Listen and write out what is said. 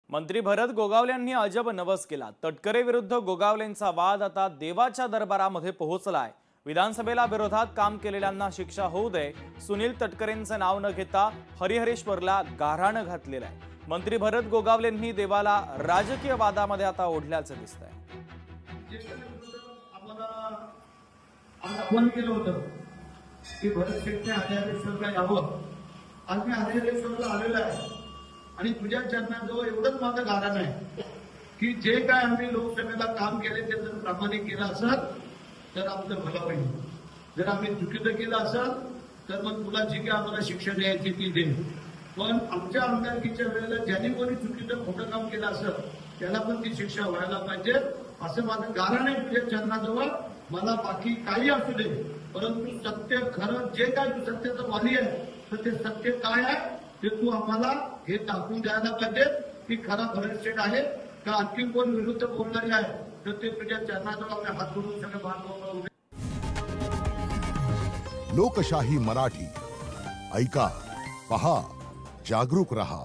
मंत्री भरत गोगावलेंनी अजब नवस केला। तटकरे विरुद्ध गोगावलेंचा वाद आता देवाच्या दरबारामध्ये पोहोचलाय। विधानसभेला विरोधात काम केलेल्यांना शिक्षा होऊ दे, सुनील तटकरेंचे नाव न घेता हरिहरेश्वरला गाऱ्हाण घातलेलं आहे। मंत्री भरत गोगावलेंनी देवाला राजकीय वादामध्ये आता ओढल्याचं दिसतंय। आम्हाला केलं होतं की भरत शेठने हरिहरेश्वरला यावं। आज मी हरिहरेश्वरला आलेलो आहे आणि तुझ्या चरणाजवळ एवढंच माझं गारण आहे की जे काय आम्ही लोकसभेला काम केले ते जर प्रामाणिक केलं असत तर आमचं भलं होईल। जर आम्ही चुकीचं केलं असेल तर मग तुला जी काय आम्हाला शिक्षा द्यायची ती दे। पण आमच्या आमदारकीच्या वेळेला ज्यांनी कोणी चुकीचं खोटं काम केलं असेल त्याला पण ती शिक्षा व्हायला पाहिजे असं माझं गारण आहे तुझ्या चरणाजवळ। मला बाकी काही असू दे परंतु सत्य खरं जे काय तू सत्याचं वाली आहे तर ते सत्य काय आहे ते तू आम्हाला हे दाखवून द्यायला पाहिजे की खरा भरत शेठ आहे का आणखी कोण विरुद्ध बोलणारे आहे तर ते तुझ्या चरणाजवळ आपल्या हात जोडून सगळं बांधून। लोकशाही मराठी ऐका, पहा, जागरूक रहा।